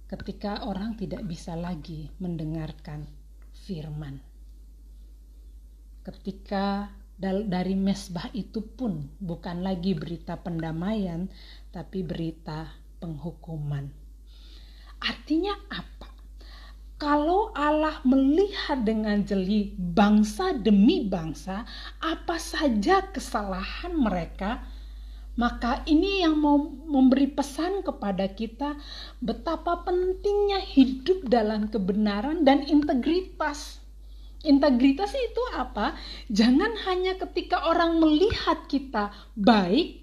Ketika orang tidak bisa lagi mendengarkan firman. ketika dari mezbah itu pun bukan lagi berita pendamaian, tapi berita penghukuman. Artinya apa? Kalau Allah melihat dengan jeli bangsa demi bangsa, apa saja kesalahan mereka, maka ini yang mau memberi pesan kepada kita betapa pentingnya hidup dalam kebenaran dan integritas. Integritas itu apa? Jangan hanya ketika orang melihat kita baik,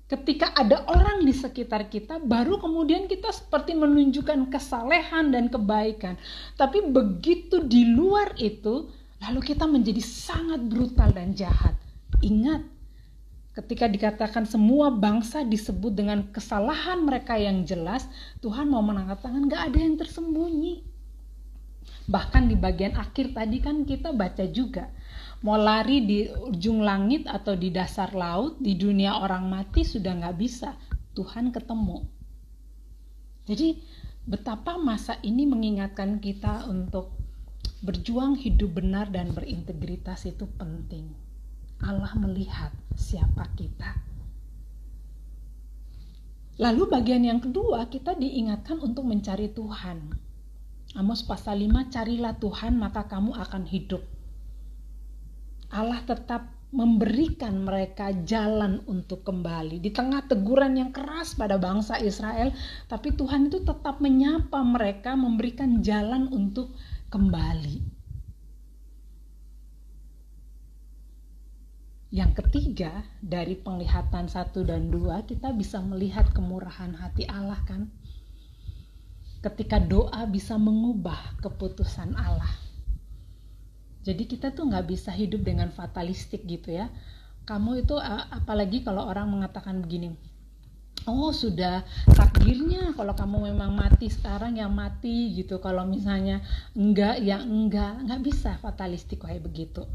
ketika ada orang di sekitar kita, baru kemudian kita seperti menunjukkan kesalehan dan kebaikan. Tapi begitu di luar itu, lalu kita menjadi sangat brutal dan jahat. Ingat, ketika dikatakan semua bangsa disebut dengan kesalahan mereka yang jelas, Tuhan mau mengatakan gak ada yang tersembunyi. Bahkan di bagian akhir tadi kan kita baca juga, mau lari di ujung langit atau di dasar laut, di dunia orang mati sudah gak bisa, Tuhan ketemu. Jadi betapa masa ini mengingatkan kita untuk berjuang hidup benar dan berintegritas itu penting. Allah melihat siapa kita. Lalu bagian yang kedua, kita diingatkan untuk mencari Tuhan. Amos pasal 5, carilah Tuhan maka kamu akan hidup. Allah tetap memberikan mereka jalan untuk kembali. Di tengah teguran yang keras pada bangsa Israel, tapi Tuhan itu tetap menyapa mereka, memberikan jalan untuk kembali. Yang ketiga, dari penglihatan 1 dan 2, kita bisa melihat kemurahan hati Allah kan. Ketika doa bisa mengubah keputusan Allah. Jadi kita tuh gak bisa hidup dengan fatalistik gitu ya. Kamu itu, apalagi kalau orang mengatakan begini, oh sudah takdirnya kalau kamu memang mati sekarang ya mati gitu. Kalau misalnya enggak ya enggak. Gak bisa fatalistik kayak begitu.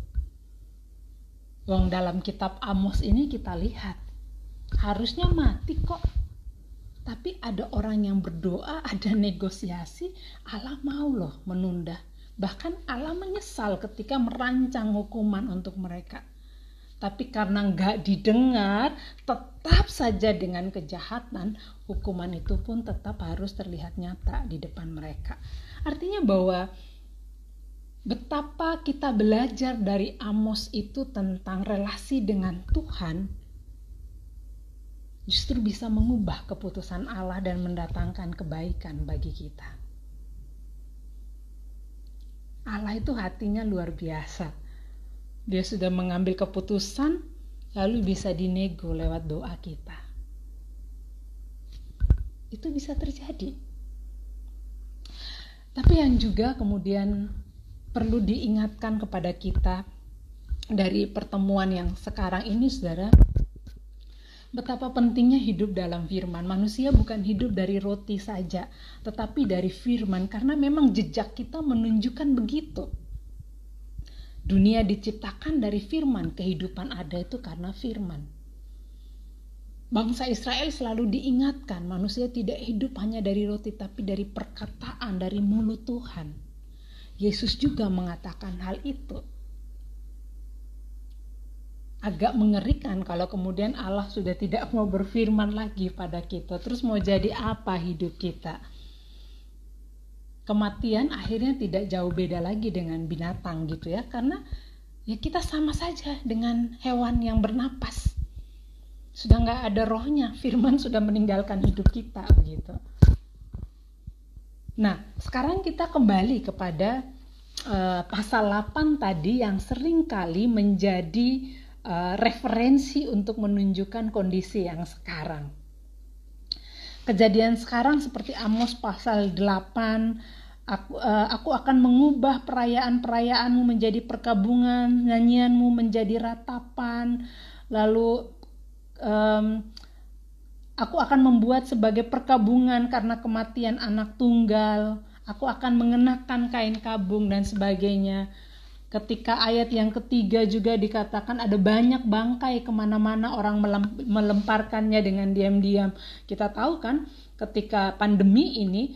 Wong dalam kitab Amos ini kita lihat, harusnya mati kok. Tapi ada orang yang berdoa, ada negosiasi, Allah mau loh menunda. Bahkan Allah menyesal ketika merancang hukuman untuk mereka. Tapi karena nggak didengar, tetap saja dengan kejahatan, hukuman itu pun tetap harus terlihat nyata di depan mereka. Artinya bahwa betapa kita belajar dari Amos itu tentang relasi dengan Tuhan, justru bisa mengubah keputusan Allah dan mendatangkan kebaikan bagi kita. Allah itu hatinya luar biasa. Dia sudah mengambil keputusan, lalu bisa dinego lewat doa kita. Itu bisa terjadi. Tapi yang juga kemudian perlu diingatkan kepada kita dari pertemuan yang sekarang ini, saudara, betapa pentingnya hidup dalam firman. Manusia bukan hidup dari roti saja, tetapi dari firman, karena memang jejak kita menunjukkan begitu. Dunia diciptakan dari firman, kehidupan ada itu karena firman. Bangsa Israel selalu diingatkan, manusia tidak hidup hanya dari roti, tapi dari perkataan, dari mulut Tuhan. Yesus juga mengatakan hal itu. Agak mengerikan kalau kemudian Allah sudah tidak mau berfirman lagi pada kita. Terus mau jadi apa hidup kita? Kematian akhirnya tidak jauh beda lagi dengan binatang gitu ya. Karena ya kita sama saja dengan hewan yang bernapas. Sudah gak ada rohnya, firman sudah meninggalkan hidup kita begitu. Nah, sekarang kita kembali kepada pasal 8 tadi yang sering kali menjadi referensi untuk menunjukkan kondisi yang sekarang. Kejadian sekarang seperti Amos pasal 8, aku akan mengubah perayaan-perayaanmu menjadi perkabungan, nyanyianmu menjadi ratapan, lalu aku akan membuat sebagai perkabungan karena kematian anak tunggal, aku akan mengenakan kain kabung dan sebagainya. Ketika ayat yang ketiga juga dikatakan ada banyak bangkai kemana-mana, orang melemparkannya dengan diam-diam. Kita tahu kan ketika pandemi ini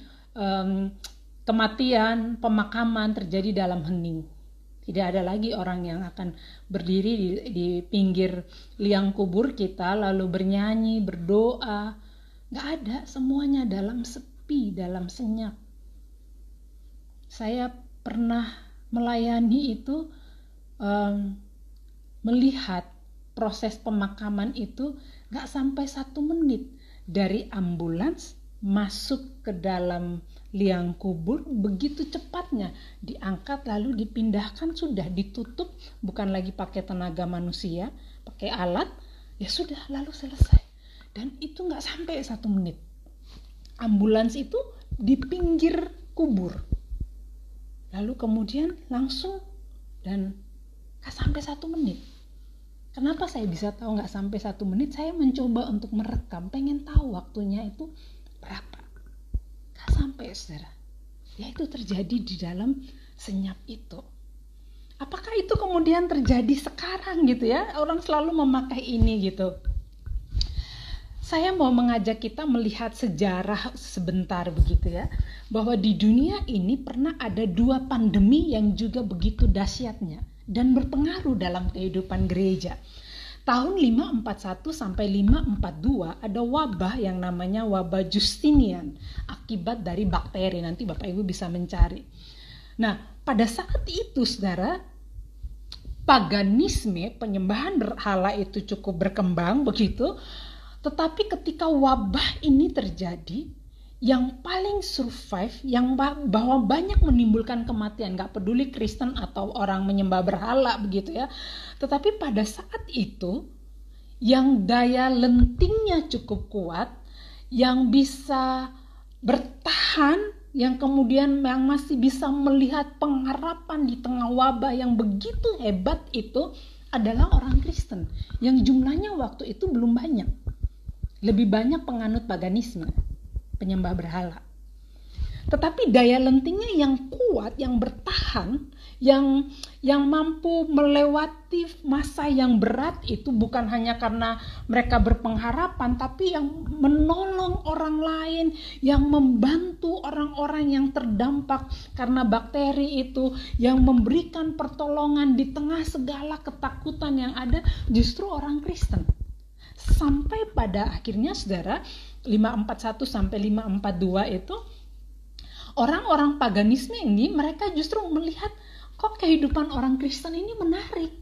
kematian, pemakaman terjadi dalam hening. Tidak ada lagi orang yang akan berdiri di pinggir liang kubur kita lalu bernyanyi, berdoa. Gak ada, semuanya dalam sepi, dalam senyap. Saya pernah melayani itu, melihat proses pemakaman itu gak sampai 1 menit. Dari ambulans masuk ke dalam liang kubur, begitu cepatnya diangkat lalu dipindahkan, sudah ditutup, bukan lagi pakai tenaga manusia, pakai alat, ya sudah lalu selesai. Dan itu gak sampai 1 menit. Ambulans itu di pinggir kubur, lalu kemudian langsung, dan gak sampai 1 menit. Kenapa saya bisa tahu gak sampai 1 menit? Saya mencoba untuk merekam, pengen tahu waktunya itu berapa. Gak sampai, saudara. Ya itu terjadi di dalam senyap itu. Apakah itu kemudian terjadi sekarang gitu ya? Orang selalu memakai ini gitu. Saya mau mengajak kita melihat sejarah sebentar begitu ya. Bahwa di dunia ini pernah ada 2 pandemi yang juga begitu dahsyatnya dan berpengaruh dalam kehidupan gereja. Tahun 541 sampai 542 ada wabah yang namanya wabah Justinian akibat dari bakteri. Nanti Bapak Ibu bisa mencari. Nah, pada saat itu saudara, paganisme, penyembahan berhala itu cukup berkembang begitu. Tetapi ketika wabah ini terjadi, yang paling survive, yang bahwa banyak menimbulkan kematian, gak peduli Kristen atau orang menyembah berhala begitu ya. Tetapi pada saat itu, yang daya lentingnya cukup kuat, yang bisa bertahan, yang kemudian yang masih bisa melihat pengharapan di tengah wabah yang begitu hebat itu adalah orang Kristen. Yang jumlahnya waktu itu belum banyak. Lebih banyak penganut paganisme, penyembah berhala. Tetapi daya lentingnya yang kuat, yang bertahan, yang mampu melewati masa yang berat itu bukan hanya karena mereka berpengharapan, tapi yang menolong orang lain, yang membantu orang-orang yang terdampak karena bakteri itu, yang memberikan pertolongan di tengah segala ketakutan yang ada, justru orang Kristen. Sampai pada akhirnya saudara, 541 sampai 542 itu orang-orang paganisme ini mereka justru melihat kok kehidupan orang Kristen ini menarik.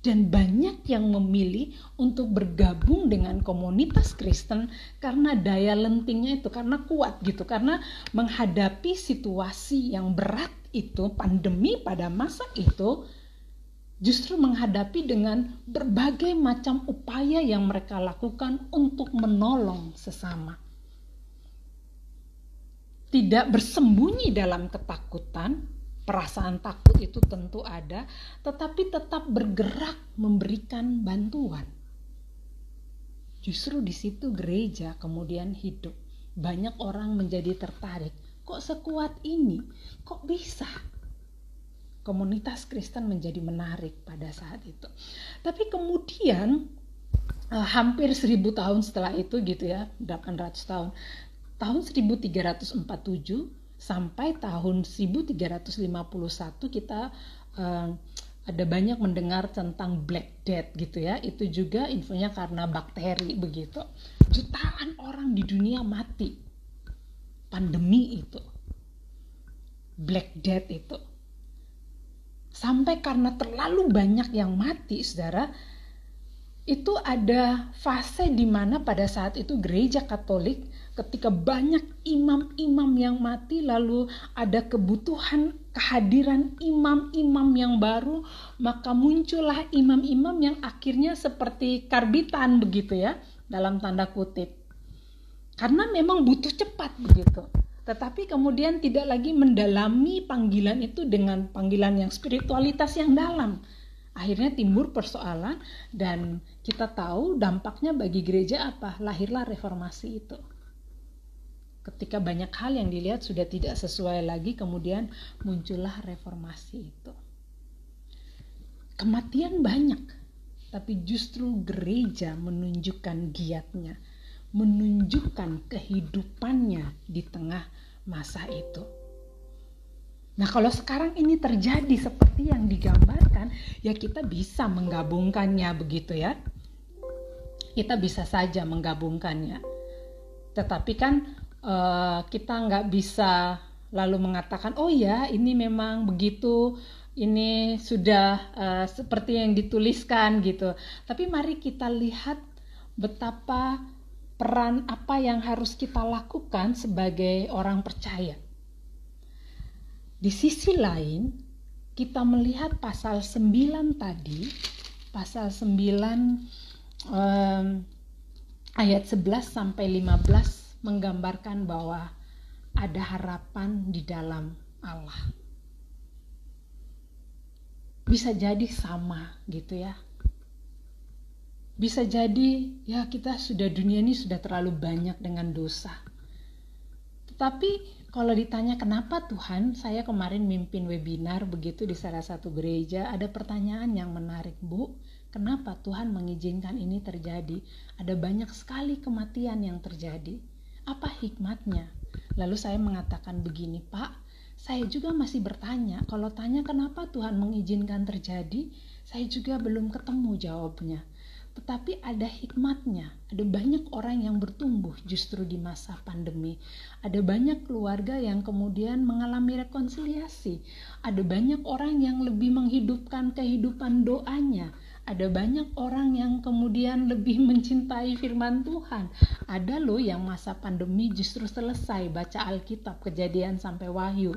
Dan banyak yang memilih untuk bergabung dengan komunitas Kristen karena daya lentingnya itu, karena kuat gitu, karena menghadapi situasi yang berat itu, pandemi pada masa itu, justru menghadapi dengan berbagai macam upaya yang mereka lakukan untuk menolong sesama. Tidak bersembunyi dalam ketakutan, perasaan takut itu tentu ada, tetapi tetap bergerak memberikan bantuan. Justru di situ gereja kemudian hidup. Banyak orang menjadi tertarik. Kok sekuat ini? Kok bisa? Komunitas Kristen menjadi menarik pada saat itu. Tapi kemudian hampir 1000 tahun setelah itu gitu ya, 800 tahun. Tahun 1347 sampai tahun 1351 kita ada banyak mendengar tentang Black Death gitu ya. Itu juga infonya karena bakteri begitu. Jutaan orang di dunia mati. Pandemi itu. Black Death itu. Sampai karena terlalu banyak yang mati, saudara, itu ada fase di mana pada saat itu gereja Katolik ketika banyak imam-imam yang mati, lalu ada kebutuhan kehadiran imam-imam yang baru, maka muncullah imam-imam yang akhirnya seperti karbitan begitu ya, dalam tanda kutip. Karena memang butuh cepat begitu. Tetapi kemudian tidak lagi mendalami panggilan itu dengan panggilan yang spiritualitas yang dalam. Akhirnya timbul persoalan dan kita tahu dampaknya bagi gereja apa? Lahirlah reformasi itu. Ketika banyak hal yang dilihat sudah tidak sesuai lagi, kemudian muncullah reformasi itu. Kematian banyak, tapi justru gereja menunjukkan giatnya, menunjukkan kehidupannya di tengah masa itu. Nah, kalau sekarang ini terjadi seperti yang digambarkan, ya kita bisa menggabungkannya begitu ya. Kita bisa saja menggabungkannya. Tetapi kan kita nggak bisa lalu mengatakan, oh ya ini memang begitu, ini sudah seperti yang dituliskan gitu. Tapi mari kita lihat betapa peran apa yang harus kita lakukan sebagai orang percaya. Di sisi lain, kita melihat pasal 9 tadi, pasal 9 ayat 11 sampai 15 menggambarkan bahwa ada harapan di dalam Allah. Bisa jadi sama gitu ya. Bisa jadi ya kita dunia ini sudah terlalu banyak dengan dosa. Tetapi kalau ditanya kenapa Tuhan, saya kemarin mimpin webinar begitu di salah satu gereja, ada pertanyaan yang menarik, Bu. Kenapa Tuhan mengizinkan ini terjadi? Ada banyak sekali kematian yang terjadi. Apa hikmatnya? Lalu saya mengatakan begini, Pak, saya juga masih bertanya. Kalau tanya kenapa Tuhan mengizinkan terjadi, saya juga belum ketemu jawabnya. Tetapi ada hikmatnya, ada banyak orang yang bertumbuh justru di masa pandemi. Ada banyak keluarga yang kemudian mengalami rekonsiliasi. Ada banyak orang yang lebih menghidupkan kehidupan doanya. Ada banyak orang yang kemudian lebih mencintai firman Tuhan. Ada loh yang masa pandemi justru selesai baca Alkitab, Kejadian sampai Wahyu.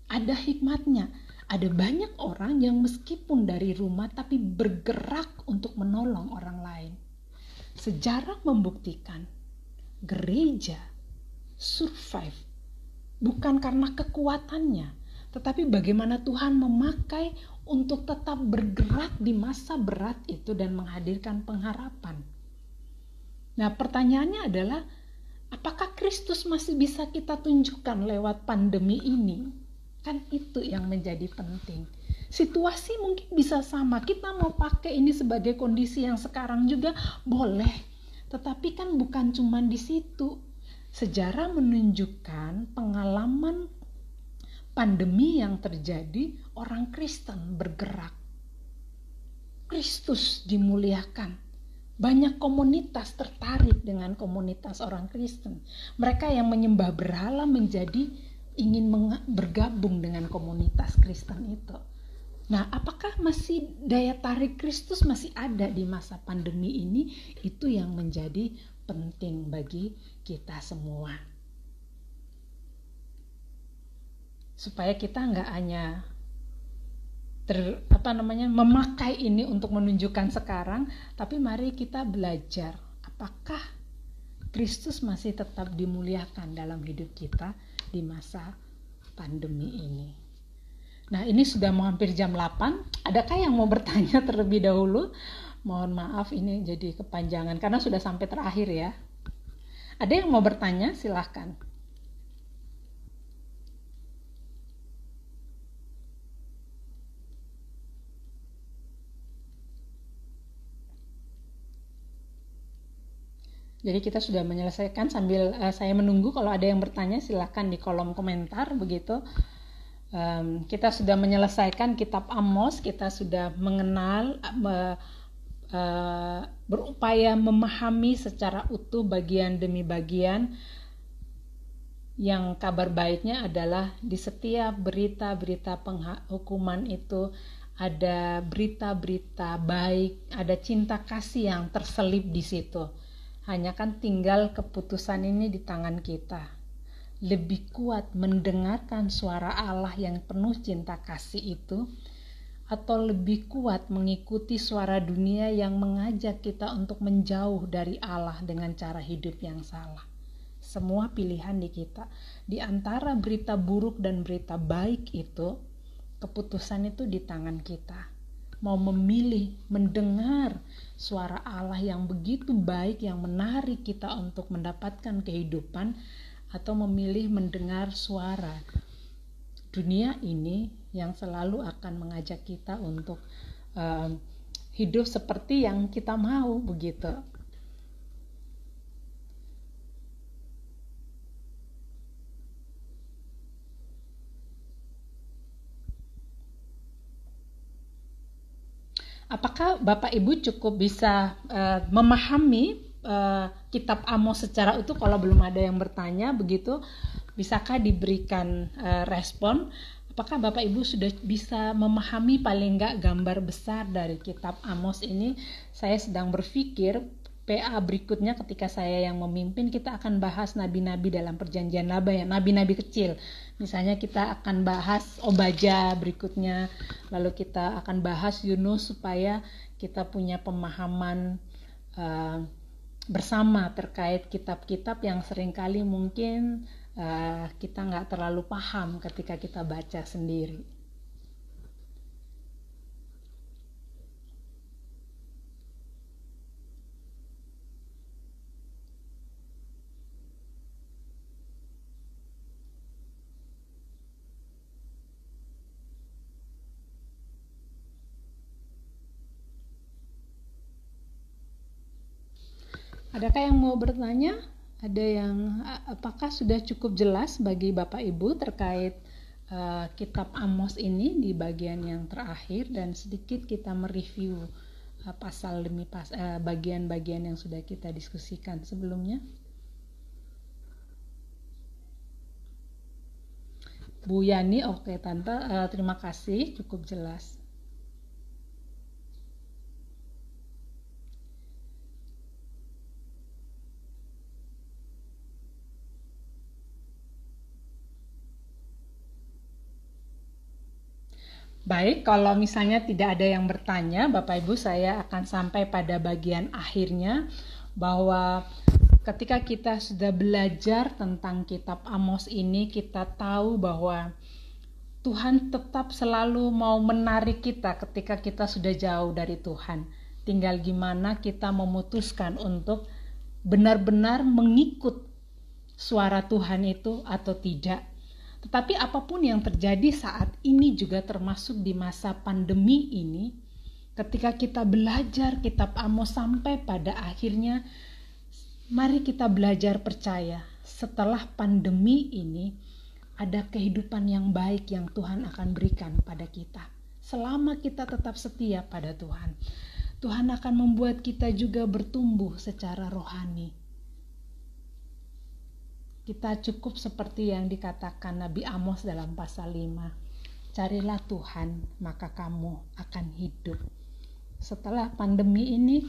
Ada hikmatnya. Ada banyak orang yang meskipun dari rumah tapi bergerak untuk menolong orang lain. Sejarah membuktikan gereja survive bukan karena kekuatannya, tetapi bagaimana Tuhan memakai untuk tetap bergerak di masa berat itu dan menghadirkan pengharapan. Nah, pertanyaannya adalah apakah Kristus masih bisa kita tunjukkan lewat pandemi ini? Kan itu yang menjadi penting. Situasi mungkin bisa sama. Kita mau pakai ini sebagai kondisi yang sekarang juga boleh. Tetapi kan bukan cuma di situ. Sejarah menunjukkan pengalaman pandemi yang terjadi, orang Kristen bergerak. Kristus dimuliakan. Banyak komunitas tertarik dengan komunitas orang Kristen. Mereka yang menyembah berhala ingin bergabung dengan komunitas Kristen itu. Nah, apakah masih daya tarik Kristus masih ada di masa pandemi ini? Itu yang menjadi penting bagi kita semua. Supaya kita nggak hanya memakai ini untuk menunjukkan sekarang, tapi mari kita belajar apakah Kristus masih tetap dimuliakan dalam hidup kita di masa pandemi ini. Nah, ini sudah mau hampir jam 8. Adakah yang mau bertanya terlebih dahulu? Mohon maaf ini jadi kepanjangan karena sudah sampai terakhir ya. Ada yang mau bertanya? Silahkan. Jadi kita sudah menyelesaikan sambil saya menunggu kalau ada yang bertanya silahkan di kolom komentar begitu. Kita sudah menyelesaikan kitab Amos, kita sudah mengenal, berupaya memahami secara utuh bagian demi bagian. Yang kabar baiknya adalah di setiap berita-berita penghukuman itu ada berita-berita baik, ada cinta kasih yang terselip di situ. Hanya kan tinggal keputusan ini di tangan kita. Lebih kuat mendengarkan suara Allah yang penuh cinta kasih itu, atau lebih kuat mengikuti suara dunia yang mengajak kita untuk menjauh dari Allah dengan cara hidup yang salah. Semua pilihan di kita. Di antara berita buruk dan berita baik itu, keputusan itu di tangan kita. Mau memilih mendengar suara Allah yang begitu baik yang menarik kita untuk mendapatkan kehidupan, atau memilih mendengar suara dunia ini yang selalu akan mengajak kita untuk hidup seperti yang kita mau begitu. apakah Bapak Ibu cukup bisa memahami kitab Amos secara utuh? Kalau belum ada yang bertanya begitu, bisakah diberikan respon? Apakah Bapak Ibu sudah bisa memahami paling enggak gambar besar dari kitab Amos ini? Saya sedang berpikir PA berikutnya ketika saya yang memimpin, kita akan bahas nabi-nabi dalam perjanjian lama ya, nabi-nabi kecil. Misalnya kita akan bahas Obaja berikutnya, lalu kita akan bahas Yunus supaya kita punya pemahaman bersama terkait kitab-kitab yang seringkali mungkin kita nggak terlalu paham ketika kita baca sendiri. Adakah yang mau bertanya? Ada yang, apakah sudah cukup jelas bagi Bapak Ibu terkait kitab Amos ini di bagian yang terakhir, dan sedikit kita mereview pasal demi bagian-bagian yang sudah kita diskusikan sebelumnya. Bu Yani, oke Tante, terima kasih, cukup jelas. Baik, kalau misalnya tidak ada yang bertanya, Bapak Ibu, saya akan sampai pada bagian akhirnya, bahwa ketika kita sudah belajar tentang kitab Amos ini, kita tahu bahwa Tuhan tetap selalu mau menarik kita ketika kita sudah jauh dari Tuhan. Tinggal gimana kita memutuskan untuk benar-benar mengikut suara Tuhan itu atau tidak. Tetapi apapun yang terjadi saat ini, juga termasuk di masa pandemi ini, ketika kita belajar kitab Amos sampai pada akhirnya, mari kita belajar percaya setelah pandemi ini ada kehidupan yang baik yang Tuhan akan berikan pada kita. Selama kita tetap setia pada Tuhan, Tuhan akan membuat kita juga bertumbuh secara rohani. Kita cukup seperti yang dikatakan Nabi Amos dalam pasal 5. Carilah Tuhan, maka kamu akan hidup. Setelah pandemi ini,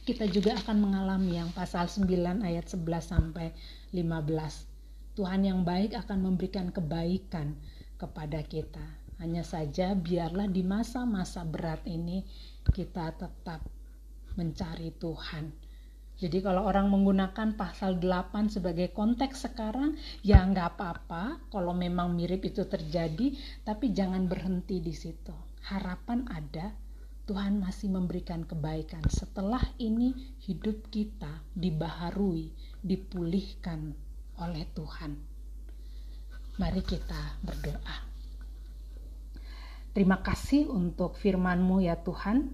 kita juga akan mengalami yang pasal 9 ayat 11 sampai 15. Tuhan yang baik akan memberikan kebaikan kepada kita. Hanya saja biarlah di masa-masa berat ini kita tetap mencari Tuhan. Jadi kalau orang menggunakan pasal 8 sebagai konteks sekarang, ya nggak apa-apa kalau memang mirip itu terjadi, tapi jangan berhenti di situ. Harapan ada, Tuhan masih memberikan kebaikan. Setelah ini hidup kita dibaharui, dipulihkan oleh Tuhan. Mari kita berdoa. Terima kasih untuk firman-Mu ya Tuhan.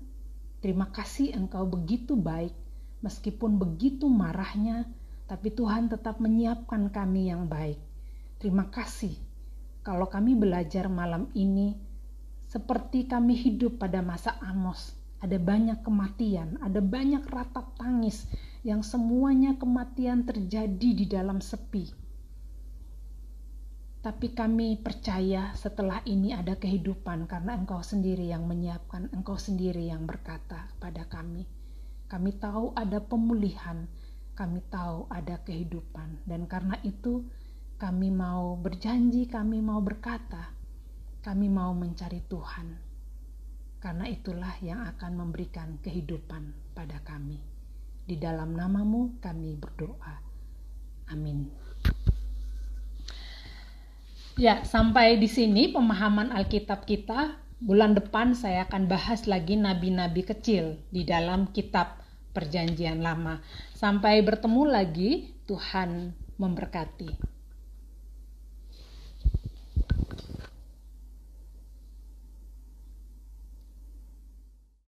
Terima kasih Engkau begitu baik. Meskipun begitu marahnya, tapi Tuhan tetap menyiapkan kami yang baik. Terima kasih kalau kami belajar malam ini seperti kami hidup pada masa Amos. Ada banyak kematian, ada banyak ratap tangis yang semuanya kematian terjadi di dalam sepi. Tapi kami percaya setelah ini ada kehidupan karena Engkau sendiri yang menyiapkan, Engkau sendiri yang berkata pada kami. Kami tahu ada pemulihan, kami tahu ada kehidupan, dan karena itu kami mau berjanji, kami mau berkata, kami mau mencari Tuhan. Karena itulah yang akan memberikan kehidupan pada kami. Di dalam nama-Mu kami berdoa. Amin. Ya, sampai di sini pemahaman Alkitab kita. Bulan depan saya akan bahas lagi nabi-nabi kecil di dalam kitab Perjanjian Lama. Sampai bertemu lagi, Tuhan memberkati.